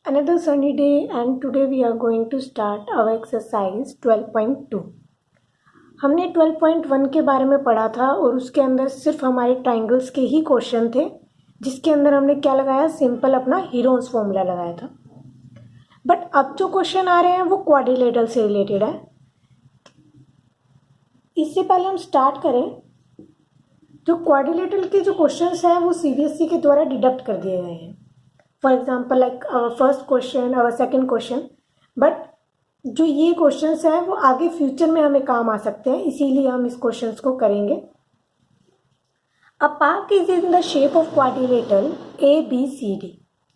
Another sunny day, and today we are going to start our exercise 12.2. हमने 12.1 के बारे में पढ़ा था और उसके अंदर सिर्फ हमारे ट्राइंगल्स के ही क्वेश्चन थे, जिसके अंदर हमने क्या लगाया, सिंपल अपना हीरोन्स फॉर्मूला लगाया था. बट अब जो क्वेश्चन आ रहे हैं वो क्वाड्रिलेटरल से रिलेटेड है. इससे पहले हम स्टार्ट करें, जो क्वाड्रिलेटरल के जो क्वेश्चंस हैं वो सीबीएसई के द्वारा डिडक्ट कर दिए गए हैं. For example like first question और सेकेंड क्वेश्चन. बट जो ये क्वेश्चंस हैं वो आगे फ्यूचर में हमें काम आ सकते हैं, इसीलिए हम इस क्वेश्चंस को करेंगे. A park is in the shape of quadrilateral ABCD.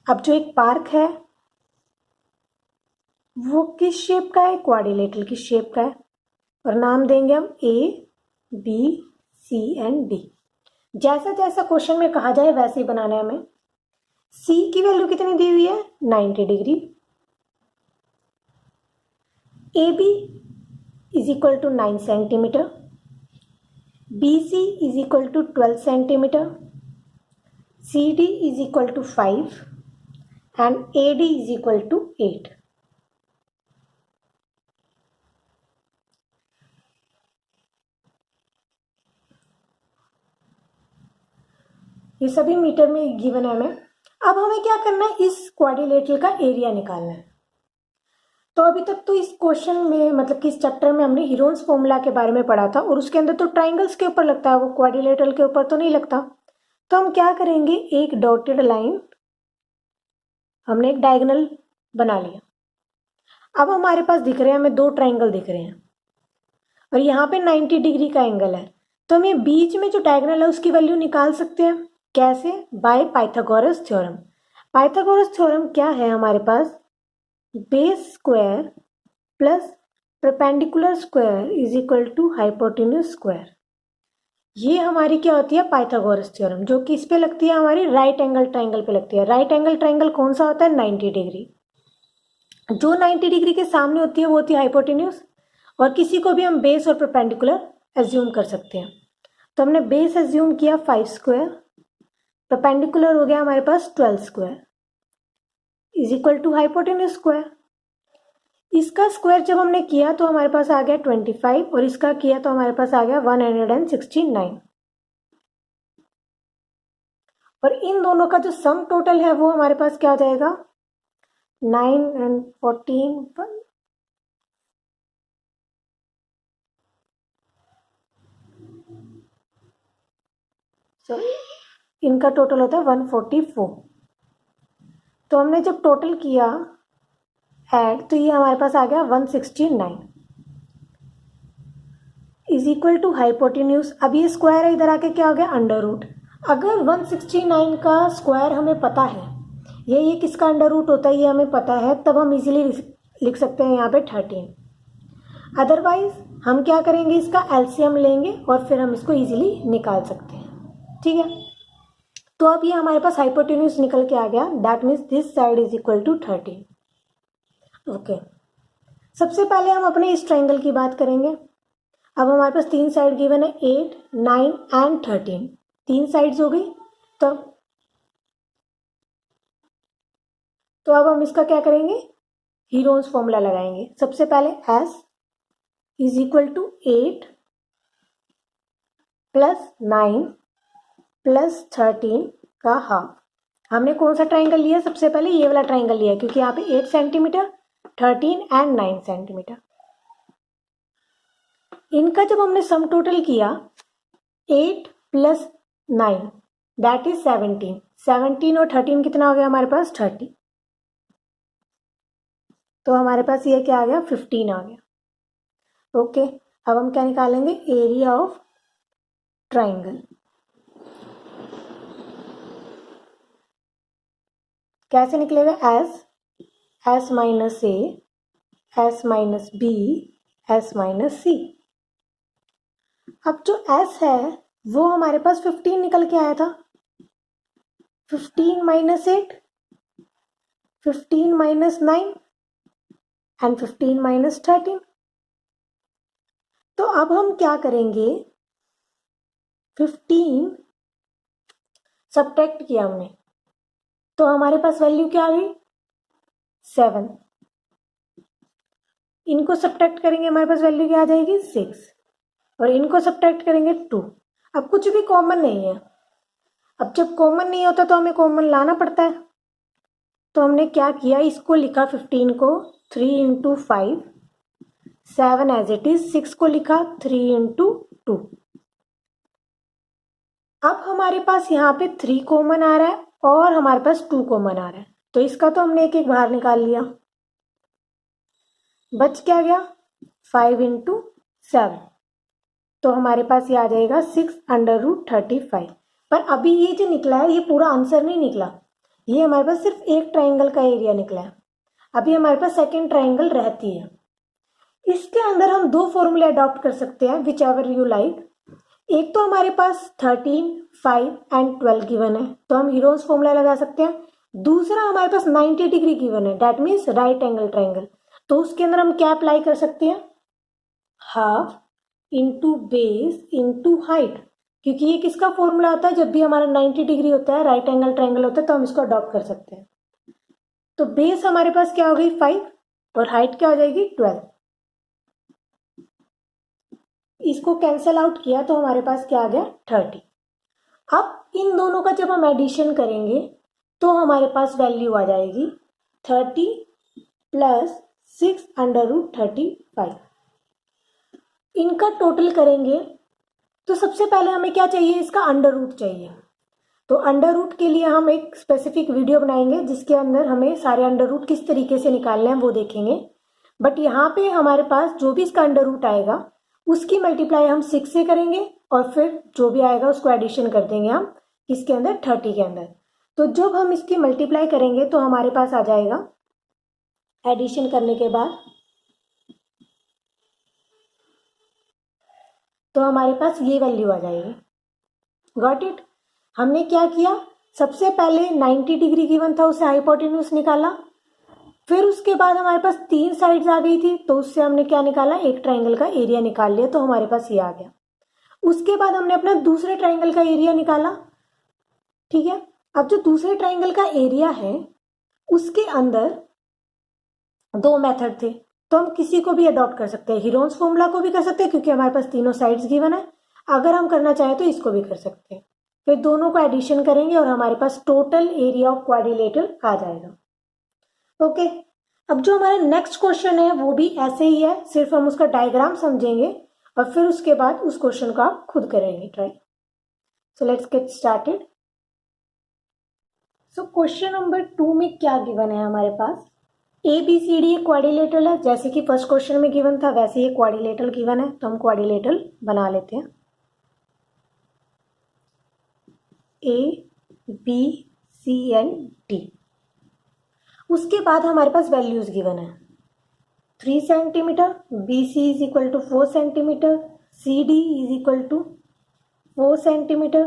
अब जो एक पार्क है वो किस शेप का है, क्वाड्रिलेटरल की शेप का है, और नाम देंगे हम A, B, C and D. जैसा जैसा क्वेश्चन में कहा जाए वैसे ही बनाना है हमें. C की वैल्यू कितनी दी हुई है, 90 degree. AB is equal to 9 centimetre. BC is equal to 12 centimetre. CD is equal to 5 and AD is equal to 8. ये सभी मीटर में गिवन है हमें. अब हमें क्या करना है, इस क्वाड्रिलेटरल का एरिया निकालना है. तो अभी तक तो इस क्वेश्चन में मतलब कि इस चैप्टर में हमने हीरोन्स फॉर्मूला के बारे में पढ़ा था और उसके अंदर तो ट्राइंगल्स के ऊपर लगता है, वो क्वाड्रिलेटरल के ऊपर तो नहीं लगता. तो हम क्या करेंगे, एक डॉटेड लाइन, हमने एक डायगोनल बना लिया. अब हमारे पास दिख रहे हैं, हमें दो ट्राइंगल दिख रहे हैं और यहाँ पे 90 डिग्री का एंगल है. तो हम ये बीच में जो डायगोनल है उसकी वैल्यू निकाल सकते हैं. कैसे, by Pythagoras theorem. Pythagoras theorem क्या है हमारे पास, base square plus perpendicular square is equal to hypotenuse square. ये हमारी क्या होती है, पाइथागोरस थ्योरम, जो कि इस पे लगती है, हमारी राइट एंगल ट्राइंगल पे लगती है. राइट एंगल ट्राइंगल कौन सा होता है, 90 डिग्री. जो 90 डिग्री के सामने होती है वो होती है हाइपोटेन्यूज, और किसी को भी हम बेस और परपेंडिकुलर एज्यूम कर सकते हैं. तो हमने बेस एज्यूम किया 5 स्क्वायर, परपेंडिकुलर हो गया हमारे पास 12 square is equal to hypotenuse square. इसका स्क्वायर जब हमने किया तो हमारे पास आ गया 25 और इसका किया तो हमारे पास आ गया 169. और इन दोनों का जो सम टोटल है वो हमारे पास क्या हो जाएगा, 9 एंड 14. इनका टोटल होता है 144. तो हमने जब टोटल किया ऐड तो ये हमारे पास आ गया 169 इज इक्वल टू हाइपोटेन्यूज. अब ये स्क्वायर है, इधर आके क्या हो गया, अंडर रूट. अगर 169 का स्क्वायर हमें पता है, ये किसका अंडर रूट होता है ये हमें पता है, तब हम इजीली लिख सकते हैं यहाँ पे 13. अदरवाइज हम क्या करेंगे, इसका एलसीएम लेंगे और फिर हम इसको इजीली निकाल सकते हैं. ठीक है, तो अब ये हमारे पास हाइपोटेन्यूज निकल के आ गया. That means this side is equal to 13. Okay, सबसे पहले हम अपने इस ट्राइंगल की बात करेंगे. अब हमारे पास तीन साइड गिवन है, 8, 9 एंड 13. तीन साइड्स हो गई. तो अब हम इसका क्या करेंगे, हीरोन्स फॉर्मूला लगाएंगे. सबसे पहले S is equal to 8 plus 9 plus 13 का हाफ. हमने कौन सा ट्राइंगल लिया, सबसे पहले ये वाला ट्राइंगल लिया, क्योंकि यहाँ पे 8 सेंटीमीटर, 13 एंड 9 सेंटीमीटर. इनका जब हमने सम टोटल किया 8 प्लस 9 दैट इज 17. 17 और 13 कितना हो गया हमारे पास, 30. तो हमारे पास ये क्या आ गया, 15 आ गया. ओके, अब हम क्या निकालेंगे, एरिया ऑफ ट्राइंगल. कैसे निकलेगा, S minus A, S minus B, S minus C. अब जो एस है वो हमारे पास 15 निकल के आया था. 15 माइनस 8, 15 माइनस 9 एंड 15 माइनस 13. तो अब हम क्या करेंगे, 15 सब्ट्रैक्ट किया हमने तो हमारे पास वैल्यू क्या आ गई, 7, इनको सब्ट्रैक्ट करेंगे हमारे पास वैल्यू क्या आ जाएगी 6, और इनको सब्ट्रैक्ट करेंगे 2। अब कुछ भी कॉमन नहीं है, अब जब कॉमन नहीं होता तो हमें कॉमन लाना पड़ता है। तो हमने क्या किया, इसको लिखा 15 को 3 इंटू 5, 7 एज इट इज, 6 को लिखा 3 इंटू 2। अब हमारे पास यहाँ पे 3 कॉमन आ रहा है और हमारे पास 2 कॉमन आ रहा है, तो इसका तो हमने एक एक बाहर निकाल लिया। बच क्या गया 5 इंटू 7, तो हमारे पास ये आ जाएगा 6√35। पर अभी ये जो निकला है ये पूरा आंसर नहीं निकला, ये हमारे पास सिर्फ एक ट्राइंगल का एरिया निकला है। अभी हमारे पास सेकेंड ट्राइंगल रहती है। इसके अंदर हम 2 फॉर्मूले अडॉप्ट कर सकते हैं, विच एवर यू लाइक। एक तो हमारे पास 13, 5 एंड 12 गिवन है, तो हम हीरोन्स फॉर्मूला लगा सकते हैं। दूसरा हमारे पास 90 डिग्री गिवन है, that means right angle triangle, तो उसके अंदर हम क्या अप्लाई कर सकते हैं, half into base into height, क्योंकि ये किसका फॉर्मूला होता है, जब भी हमारा 90 डिग्री होता है, राइट एंगल ट्राइंगल होता है, तो हम इसको अडॉप्ट कर सकते हैं। तो बेस हमारे पास क्या हो गई 5 और हाइट क्या हो जाएगी 12। इसको कैंसल आउट किया तो हमारे पास क्या आ गया 30। अब इन दोनों का जब हम एडिशन करेंगे तो हमारे पास वैल्यू आ जाएगी 30 प्लस 6√35। इनका टोटल करेंगे तो सबसे पहले हमें क्या चाहिए, इसका अंडर रूट चाहिए। तो अंडर रूट के लिए हम एक स्पेसिफिक वीडियो बनाएंगे जिसके अंदर हमें सारे अंडर रूट किस तरीके से निकालने हैं वो देखेंगे। बट यहाँ पे हमारे पास जो भी इसका अंडर रूट आएगा उसकी मल्टीप्लाई हम 6 से करेंगे और फिर जो भी आएगा उसको एडिशन कर देंगे हम इसके अंदर 30 के अंदर। तो जब हम इसकी मल्टीप्लाई करेंगे तो हमारे पास आ जाएगा एडिशन करने के बाद, तो हमारे पास ये वैल्यू आ जाएगी। Got it. हमने क्या किया, सबसे पहले 90 डिग्री गिवन था, उससे हाइपोटेन्यूज निकाला, फिर उसके बाद हमारे पास 3 साइड्स आ गई थी, तो उससे हमने क्या निकाला, एक ट्राइंगल का एरिया निकाल लिया, तो हमारे पास ये आ गया। उसके बाद हमने अपना दूसरे ट्राइंगल का एरिया निकाला। ठीक है, अब जो दूसरे ट्राइंगल का एरिया है उसके अंदर 2 मेथड थे, तो हम किसी को भी अडॉप्ट कर सकते हैं। हीरोन्स फॉर्मूला को भी कर सकते हैं क्योंकि हमारे पास तीनों साइड्स गिवन है। अगर हम करना चाहें तो इसको भी कर सकते हैं। फिर दोनों को एडिशन करेंगे और हमारे पास टोटल एरिया ऑफ क्वाड्रिलेटरल आ जाएगा। ओके, अब जो हमारा नेक्स्ट क्वेश्चन है वो भी ऐसे ही है, सिर्फ हम उसका डायग्राम समझेंगे और फिर उसके बाद उस क्वेश्चन को आप खुद करेंगे try. So let's get started. So question number 2 में क्या गिवन है हमारे पास, ABCD एक क्वाड्रिलेटरल है, जैसे कि फर्स्ट क्वेश्चन में गिवन था वैसे ही क्वाड्रिलेटरल गिवन है, तो हम क्वाड्रिलेटरल बना लेते हैं। ABCD, उसके बाद हमारे पास वैल्यूज गिवन है 3 centimetre, BC is equal to 4 centimetre, CD is equal to 4 centimetre,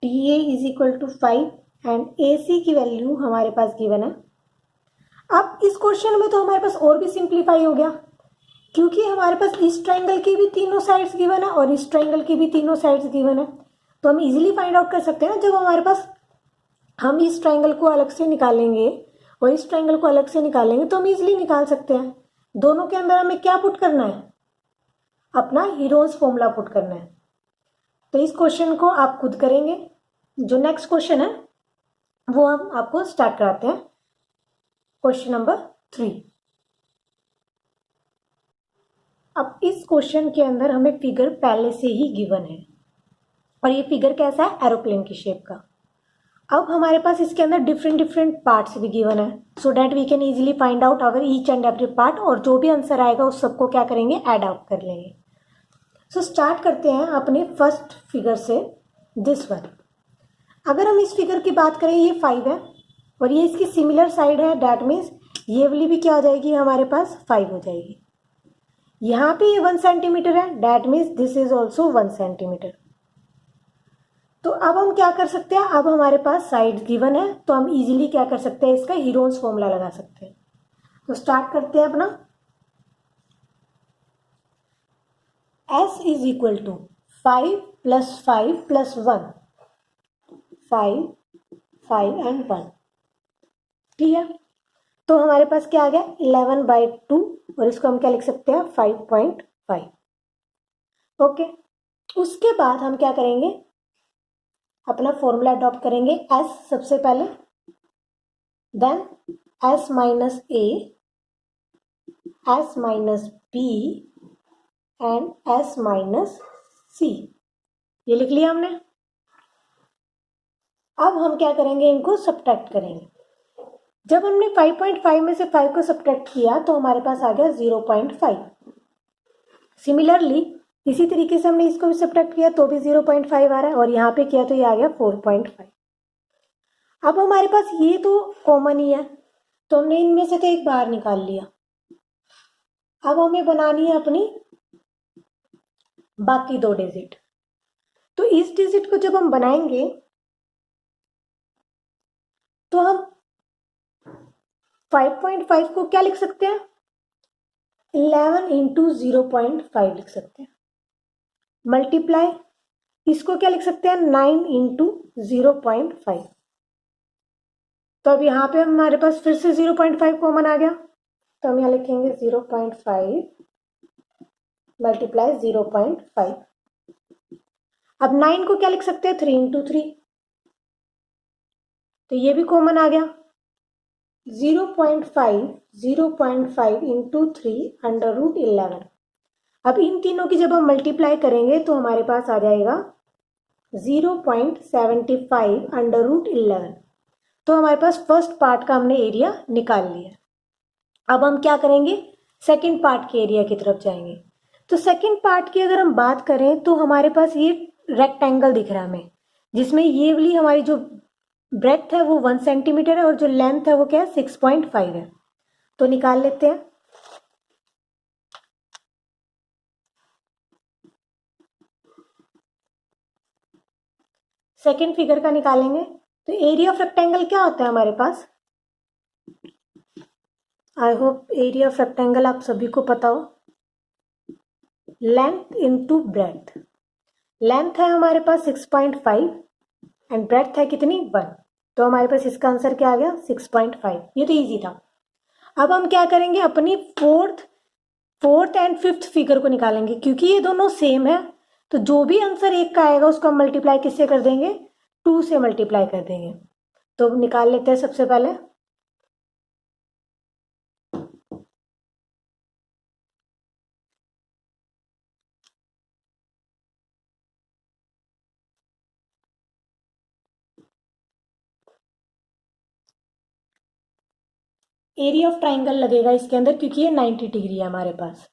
TA is equal to 5 and AC की वैल्यू हमारे पास गिवन है। अब इस क्वेश्चन में तो हमारे पास और भी सिंप्लीफाई हो गया, क्योंकि हमारे पास इस ट्राइंगल की भी तीनों साइड्स गिवन है और इस ट्राइंगल की भी तीनों साइड्स गिवन है, तो हम इजीली फाइंड आउट कर सकते हैं ना। जब हमारे पास हम इस ट्राइंगल को अलग से निकालेंगे और इस ट्राइंगल को अलग से निकालेंगे तो हम इजीली निकाल सकते हैं। दोनों के अंदर हमें क्या पुट करना है, अपना हीरोन्स फॉर्मूला पुट करना है। तो इस क्वेश्चन को आप खुद करेंगे। जो नेक्स्ट क्वेश्चन है वो हम आपको स्टार्ट कराते हैं, क्वेश्चन नंबर 3। अब इस क्वेश्चन के अंदर हमें फिगर पहले से ही गिवन है और ये फिगर कैसा है, एरोप्लेन की शेप का। अब हमारे पास इसके अंदर डिफरेंट पार्ट्स भी गिवन है, so that we can easily find out our each and every part, और जो भी आंसर आएगा उस सबको क्या करेंगे, ऐड आउट कर लेंगे। सो स्टार्ट करते हैं अपने फर्स्ट फिगर से, दिस वन। अगर हम इस फिगर की बात करें, ये 5 है और ये इसकी सिमिलर साइड है, डैट मीन्स ये वाली भी क्या हो जाएगी, हमारे पास 5 हो जाएगी। यहाँ पे ये 1 सेंटीमीटर है, that means this is also 1 centimetre. तो अब हम क्या कर सकते हैं, अब हमारे पास साइड गिवन है तो हम इजीली क्या कर सकते हैं, इसका हीरोन्स फॉर्मूला लगा सकते हैं। तो स्टार्ट करते हैं अपना। S is equal to 5 plus 5 plus 1, 5 5 and 1। ठीक है, तो हमारे पास क्या आ गया 11/2 और इसको हम क्या लिख सकते हैं 5.5। ओके, उसके बाद हम क्या करेंगे अपना फॉर्मूला अडॉप्ट करेंगे एस सबसे पहले, then S minus A, S minus B and S minus C, ये लिख लिया हमने। अब हम क्या करेंगे इनको सब्ट्रैक्ट करेंगे। जब हमने 5.5 में से 5 को सब्ट्रैक्ट किया तो हमारे पास आ गया 0.5। सिमिलरली इसी तरीके से हमने इसको भी सब्ट्रैक्ट किया तो भी 0.5 आ रहा है और यहाँ पे किया तो ये आ गया 4.5। अब हमारे पास ये तो कॉमन ही है तो हमने इनमें से तो एक बाहर निकाल लिया। अब हमें बनानी है अपनी बाकी दो डिजिट। तो इस डिजिट को जब हम बनाएंगे तो हम 5.5 को क्या लिख सकते हैं 11 इंटू 0.5 लिख सकते हैं, मल्टीप्लाई इसको क्या लिख सकते हैं 9 इंटू 0.5। तो अब यहाँ पे हमारे पास फिर से 0.5 कॉमन आ गया तो हम यहाँ लिखेंगे 0.5 मल्टीप्लाई 0.5। अब 9 को क्या लिख सकते हैं 3 इंटू 3, तो ये भी कॉमन आ गया 0.5 इंटू 3 अंडर रूट 11। अब इन तीनों की जब हम मल्टीप्लाई करेंगे तो हमारे पास आ जाएगा 0.75 अंडर रूट 11। तो हमारे पास फर्स्ट पार्ट का हमने एरिया निकाल लिया। अब हम क्या करेंगे सेकंड पार्ट के एरिया की तरफ जाएंगे। तो सेकंड पार्ट की अगर हम बात करें तो हमारे पास ये रेक्टेंगल दिख रहा है हमें, जिसमें ये वाली हमारी जो ब्रेड्थ है वो 1 सेंटीमीटर है और जो लेंथ है वो क्या है 6.5 है। तो निकाल लेते हैं। सेकंड फिगर का निकालेंगे तो एरिया ऑफ रेक्टेंगल क्या होता है हमारे पास, I hope area of rectangle आप सभी को पता हो, लेंथ इनटू ब्रेड्थ। लेंथ है हमारे पास 6.5 एंड ब्रेड्थ है कितनी 1, तो हमारे पास इसका आंसर क्या आ गया 6.5। ये तो इजी था। अब हम क्या करेंगे अपनी फोर्थ एंड फिफ्थ फिगर को निकालेंगे क्योंकि ये दोनों सेम है। तो जो भी आंसर एक का आएगा उसको हम मल्टीप्लाई किससे कर देंगे 2 से मल्टीप्लाई कर देंगे। तो निकाल लेते हैं सबसे पहले। एरिया ऑफ ट्राइंगल लगेगा इसके अंदर क्योंकि ये 90 डिग्री है हमारे पास।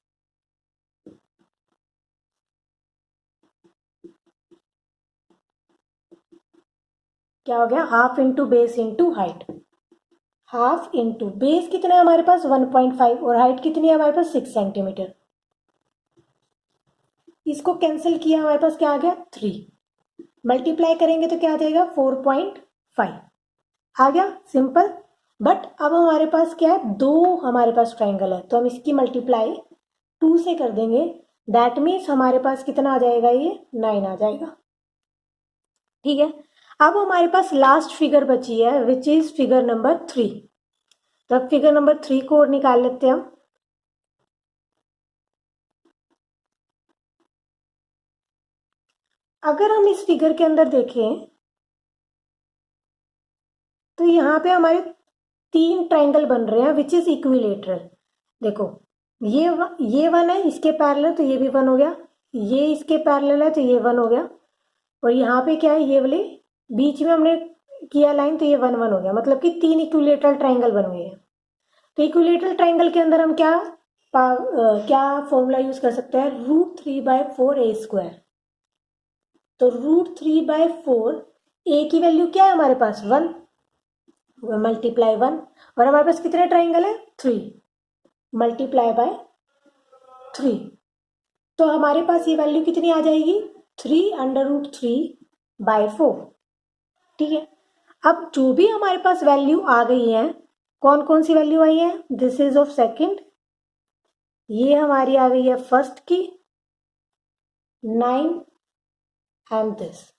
क्या हो गया half into base into height. Half into base कितना है हमारे पास 1.5 और हाइट कितनी है हमारे पास 6 सेंटीमीटर। इसको कैंसिल किया हमारे पास क्या आ गया 3, मल्टीप्लाई करेंगे तो क्या आ जाएगा 4.5 आ गया सिंपल। बट अब हमारे पास क्या है दो हमारे पास ट्राइंगल है तो हम इसकी मल्टीप्लाई 2 से कर देंगे। दैट मीन्स हमारे पास कितना आ जाएगा ये 9 आ जाएगा। ठीक है, अब हमारे पास लास्ट फिगर बची है विच इज फिगर नंबर 3। तो अब फिगर नंबर 3 को और निकाल लेते हैं हम। अगर हम इस फिगर के अंदर देखें तो यहाँ पे हमारे 3 ट्राइंगल बन रहे हैं विच इज इक्विलेटरल। देखो ये 1 है इसके पैरेलल तो ये भी 1 हो गया, ये इसके पैरेलल है तो ये 1 हो गया और यहाँ पे क्या है ये वाले बीच में हमने किया लाइन तो ये 1 1 हो गया, मतलब कि 3 इक्विलेटरल ट्राइंगल बन गए हैं। तो इक्विलेटरल ट्राइंगल के अंदर हम क्या फॉर्मूला यूज कर सकते हैं √3/4 a²। तो √3/4 a की वैल्यू क्या है हमारे पास 1 मल्टीप्लाई 1 और हमारे पास कितने ट्राइंगल है 3 मल्टीप्लाई बाय 3। तो हमारे पास ये वैल्यू कितनी आ जाएगी 3√3/4। ठीक है, अब जो भी हमारे पास वैल्यू आ गई है कौन कौन सी वैल्यू आई है दिस इज ऑफ सेकंड, ये हमारी आ गई है फर्स्ट की 9 एंड दिस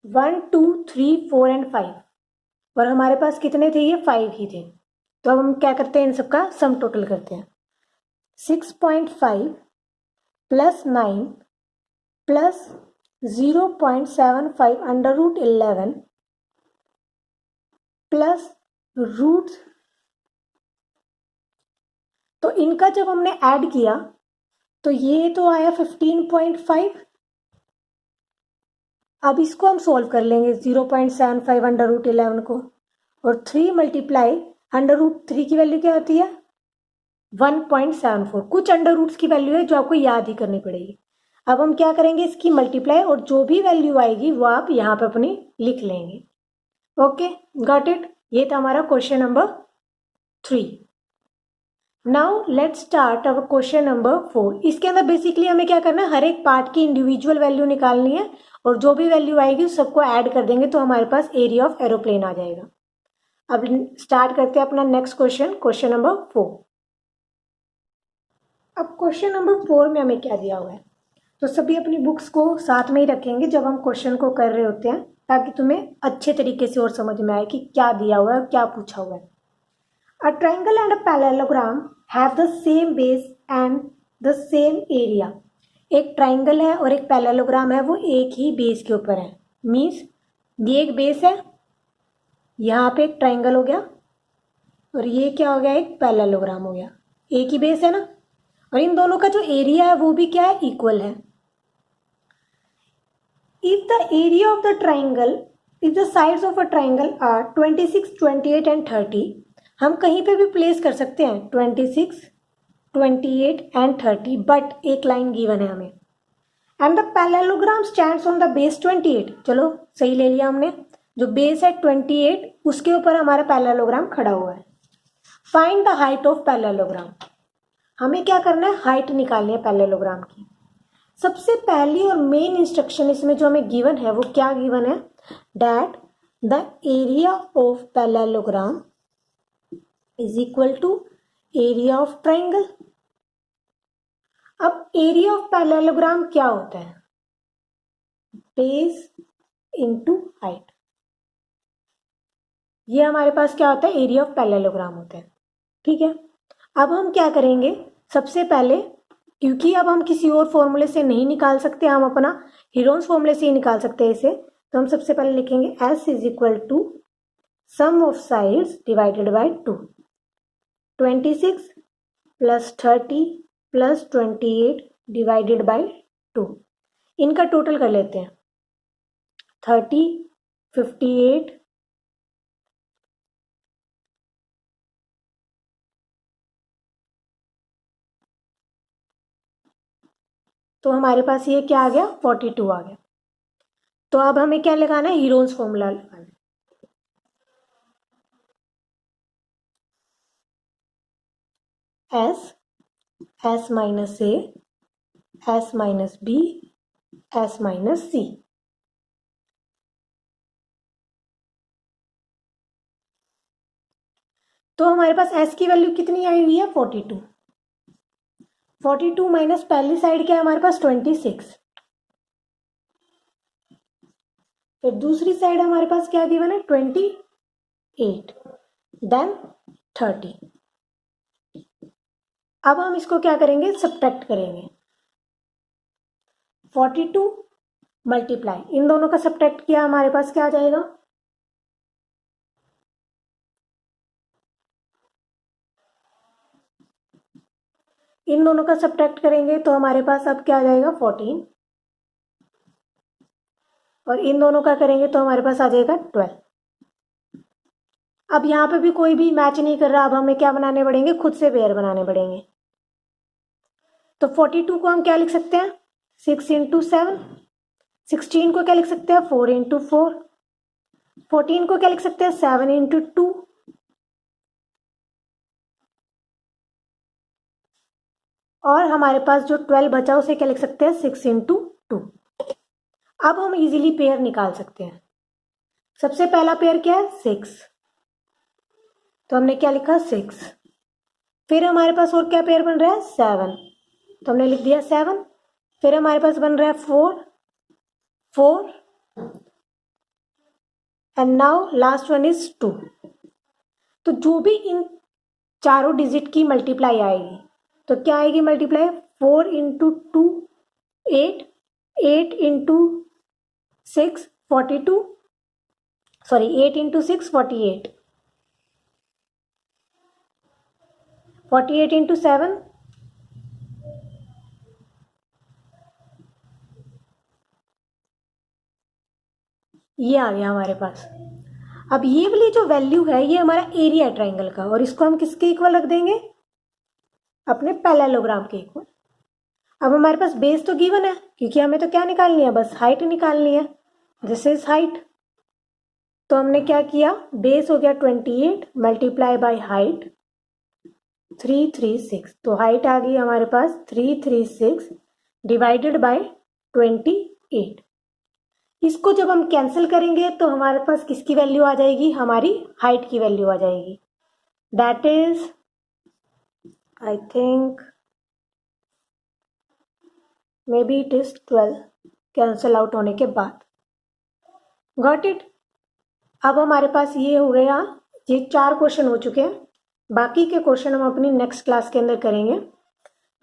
1 2 3 4 एंड 5। और हमारे पास कितने थे, ये 5 ही थे। तो अब हम क्या करते हैं, इन सबका सम टोटल करते हैं। 6.5 plus 9 plus 0.75 under root 11 plus root, तो इनका जब हमने ऐड किया तो ये तो आया 15.5। अब इसको हम सॉल्व कर लेंगे 0.75 अंडर रूट 11 को, और 3 मल्टीप्लाई अंडर रूट 3 की वैल्यू क्या होती है 1.74। कुछ अंडर रूट्स की वैल्यू है जो आपको याद ही करनी पड़ेगी। अब हम क्या करेंगे, इसकी मल्टीप्लाई, और जो भी वैल्यू आएगी वो आप यहाँ पे अपनी लिख लेंगे। Okay, got it. ये था हमारा question number 3। Now let's start our question number 4। इसके अंदर बेसिकली हमें क्या करना है, हर एक पार्ट की इंडिविजुअल वैल्यू निकालनी है, और जो भी वैल्यू आएगी उस सबको ऐड कर देंगे तो हमारे पास एरिया ऑफ एरोप्लेन आ जाएगा। अब स्टार्ट करते हैं अपना नेक्स्ट क्वेश्चन, क्वेश्चन नंबर 4। अब क्वेश्चन नंबर 4 में हमें क्या दिया हुआ है, तो सभी अपनी बुक्स को साथ में ही रखेंगे जब हम क्वेश्चन को कर रहे होते हैं, ताकि तुम्हें अच्छे तरीके से और समझ में आए कि क्या दिया हुआ है और क्या पूछा हुआ है। A triangle and a parallelogram have the same base and the same area. एक ट्राइंगल है और एक पैरेललोग्राम है, वो एक ही बेस के ऊपर है। मीन्स ये एक बेस है, यहाँ पे एक ट्राइंगल हो गया, और ये क्या हो गया, एक पैरेललोग्राम हो गया। एक ही बेस है ना, और इन दोनों का जो एरिया है वो भी क्या है, इक्वल है। If the area of the triangle, if the sides of a triangle are 26, 28 and 30, हम कहीं पे भी प्लेस कर सकते हैं 26, 28 एंड 30, बट एक लाइन गिवन है हमें। And the parallelogram stands on the base 28, चलो सही ले लिया हमने, जो बेस है 28 उसके ऊपर हमारा पैरेललोग्राम खड़ा हुआ है। Find the height of parallelogram, हमें क्या करना है, हाइट निकालनी है पैरेललोग्राम की। सबसे पहली और मेन इंस्ट्रक्शन इसमें जो हमें गिवन है वो क्या गिवन है, that the area of parallelogram is equal to area of triangle. अब एरिया ऑफ पैरेललोग्राम क्या होता है, बेस इनटू हाइट। ये हमारे पास क्या होता है, एरिया ऑफ पैरेललोग्राम होता है। ठीक है, अब हम क्या करेंगे, सबसे पहले, क्योंकि अब हम किसी और फॉर्मूले से नहीं निकाल सकते, हम अपना हीरोन्स फॉर्मूले से ही निकाल सकते हैं इसे, तो हम सबसे पहले लिखेंगे S is equal to sum of sides divided by 2। 26 plus 30 plus 28 divided by 2, इनका टोटल कर लेते हैं। 30, 58, तो हमारे पास ये क्या आ गया, 42 आ गया। तो अब हमें क्या लगाना है, हीरोन्स फॉर्मूला लगाना है। S minus A, S minus B, S minus C। तो हमारे पास S की वैल्यू कितनी आई हुई है, 42। 42 माइनस पहली साइड क्या है हमारे पास, 26। फिर दूसरी साइड हमारे पास क्या गिवन है, 28, देन 30। अब हम इसको क्या करेंगे, सब्ट्रैक्ट करेंगे। 42 मल्टीप्लाई, इन दोनों का सब्ट्रैक्ट किया हमारे पास क्या आ जाएगा, इन दोनों का सब्ट्रैक्ट करेंगे तो हमारे पास अब क्या आ जाएगा, 14, और इन दोनों का करेंगे तो हमारे पास आ जाएगा 12। अब यहाँ पे भी कोई भी मैच नहीं कर रहा, अब हमें क्या बनाने पड़ेंगे, खुद से पेयर बनाने पड़ेंगे। तो 42 को हम क्या लिख सकते हैं, 6 इंटू 7। 16 को क्या लिख सकते हैं, 4 इंटू 4। 14 को क्या लिख सकते हैं, 7 इंटू 2। और हमारे पास जो 12 बचा उसे क्या लिख सकते हैं, 6 इंटू 2। अब हम इजीली पेयर निकाल सकते हैं। सबसे पहला पेयर क्या है, 6, तो हमने क्या लिखा, 6। फिर हमारे पास और क्या पेयर बन रहा है, 7, तो हमने लिख दिया 7। फिर हमारे पास बन रहा है 4, 4, and now last one is 2। तो जो भी इन चारों डिजिट की मल्टीप्लाई आएगी तो क्या आएगी multiply, 4 into 2 8, 8 into 6 42, sorry 8 into 6 48, 48 into 7 ये आ गया हमारे पास। अब ये वाली जो वैल्यू है ये हमारा एरिया है ट्राइंगल का, और इसको हम किसके इक्वल रख देंगे, अपने पैरेललोग्राम के इक्वल। अब हमारे पास बेस तो गिवन है, क्योंकि हमें तो क्या निकालनी है, बस हाइट निकालनी है। This is height. तो हमने क्या किया, बेस हो गया 28 मल्टीप्लाई बाय हाइट 336। तो हाइट आ गई हमारे पास 336 डिवाइडेड बाय 28। इसको जब हम कैंसिल करेंगे तो हमारे पास किसकी वैल्यू आ जाएगी, हमारी हाइट की वैल्यू आ जाएगी। That is I think may be it is 12 cancel out होने के बाद। Got it. अब हमारे पास ये हो गया, ये 4 क्वेश्चन हो चुके हैं। बाकी के क्वेश्चन हम अपनी नेक्स्ट क्लास के अंदर करेंगे।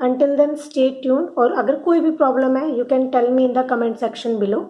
Until then stay tuned, और अगर कोई भी प्रॉब्लम है you can tell me in the comment section below.